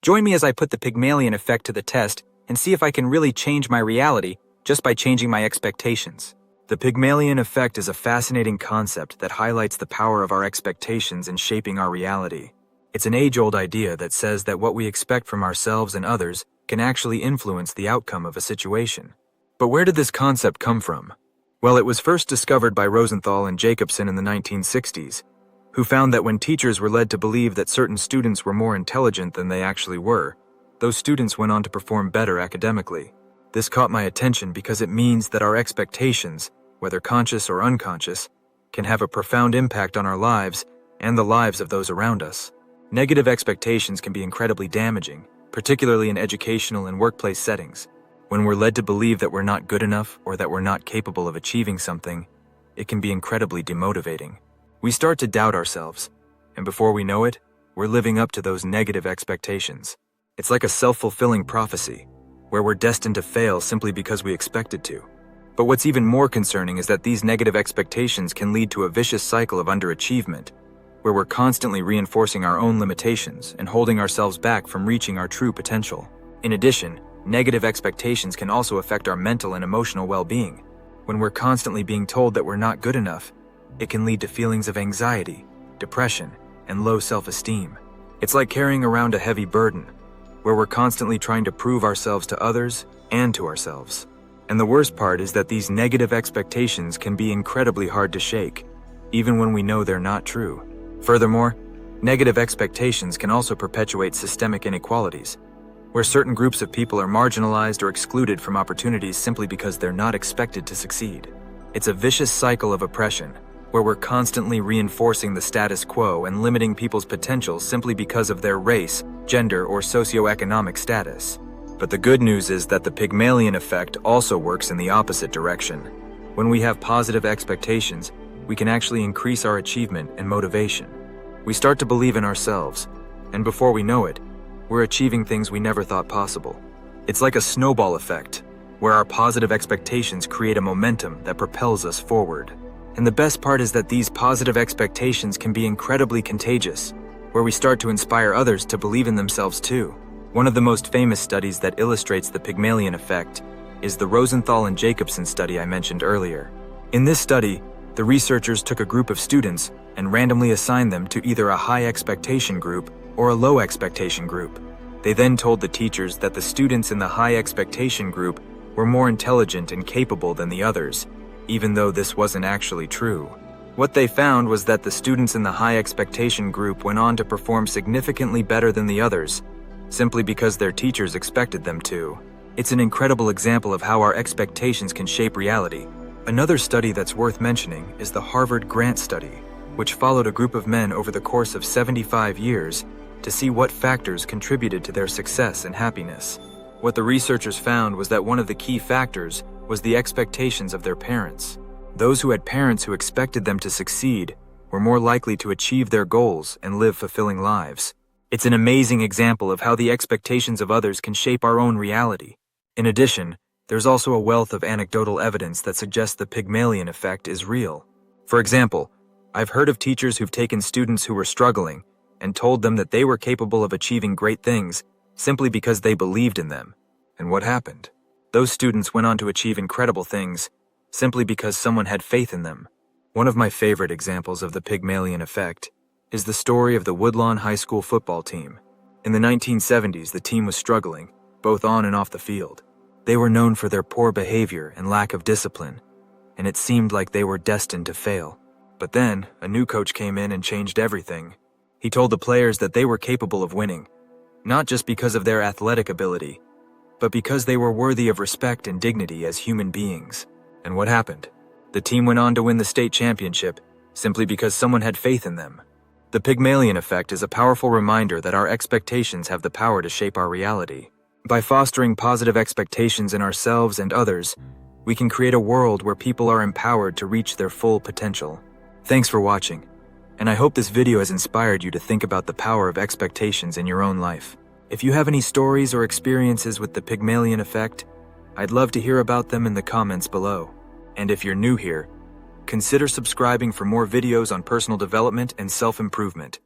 Join me as I put the Pygmalion Effect to the test and see if I can really change my reality just by changing my expectations. The Pygmalion Effect is a fascinating concept that highlights the power of our expectations in shaping our reality. It's an age-old idea that says that what we expect from ourselves and others can actually influence the outcome of a situation. But where did this concept come from? Well, it was first discovered by Rosenthal and Jacobson in the 1960s, who found that when teachers were led to believe that certain students were more intelligent than they actually were, those students went on to perform better academically. This caught my attention because it means that our expectations, whether conscious or unconscious, can have a profound impact on our lives and the lives of those around us. Negative expectations can be incredibly damaging, particularly in educational and workplace settings. When we're led to believe that we're not good enough or that we're not capable of achieving something, it can be incredibly demotivating. We start to doubt ourselves, and before we know it, we're living up to those negative expectations. It's like a self-fulfilling prophecy, where we're destined to fail simply because we expected to. But what's even more concerning is that these negative expectations can lead to a vicious cycle of underachievement, where we're constantly reinforcing our own limitations and holding ourselves back from reaching our true potential. In addition, negative expectations can also affect our mental and emotional well-being. When we're constantly being told that we're not good enough, it can lead to feelings of anxiety, depression, and low self-esteem. It's like carrying around a heavy burden, where we're constantly trying to prove ourselves to others and to ourselves. And the worst part is that these negative expectations can be incredibly hard to shake, even when we know they're not true. Furthermore, negative expectations can also perpetuate systemic inequalities, where certain groups of people are marginalized or excluded from opportunities simply because they're not expected to succeed. It's a vicious cycle of oppression, where we're constantly reinforcing the status quo and limiting people's potential simply because of their race, gender, or socioeconomic status. But the good news is that the Pygmalion Effect also works in the opposite direction. When we have positive expectations, we can actually increase our achievement and motivation. We start to believe in ourselves, and before we know it, we're achieving things we never thought possible. It's like a snowball effect, where our positive expectations create a momentum that propels us forward. And the best part is that these positive expectations can be incredibly contagious, where we start to inspire others to believe in themselves too. One of the most famous studies that illustrates the Pygmalion Effect is the Rosenthal and Jacobson study I mentioned earlier. In this study, the researchers took a group of students and randomly assigned them to either a high expectation group or a low expectation group. They then told the teachers that the students in the high expectation group were more intelligent and capable than the others, even though this wasn't actually true. What they found was that the students in the high expectation group went on to perform significantly better than the others, simply because their teachers expected them to. It's an incredible example of how our expectations can shape reality. Another study that's worth mentioning is the Harvard Grant Study, which followed a group of men over the course of 75 years to see what factors contributed to their success and happiness. What the researchers found was that one of the key factors was the expectations of their parents. Those who had parents who expected them to succeed were more likely to achieve their goals and live fulfilling lives. It's an amazing example of how the expectations of others can shape our own reality. In addition, there's also a wealth of anecdotal evidence that suggests the Pygmalion Effect is real. For example, I've heard of teachers who've taken students who were struggling and told them that they were capable of achieving great things simply because they believed in them. And what happened? Those students went on to achieve incredible things simply because someone had faith in them. One of my favorite examples of the Pygmalion Effect is the story of the Woodlawn High School football team. In the 1970s, the team was struggling, both on and off the field. They were known for their poor behavior and lack of discipline, and it seemed like they were destined to fail. But then, a new coach came in and changed everything. He told the players that they were capable of winning, not just because of their athletic ability, but because they were worthy of respect and dignity as human beings. And what happened? The team went on to win the state championship, simply because someone had faith in them. The Pygmalion Effect is a powerful reminder that our expectations have the power to shape our reality. By fostering positive expectations in ourselves and others, we can create a world where people are empowered to reach their full potential. Thanks for watching, and I hope this video has inspired you to think about the power of expectations in your own life. If you have any stories or experiences with the Pygmalion Effect, I'd love to hear about them in the comments below. And if you're new here, consider subscribing for more videos on personal development and self-improvement.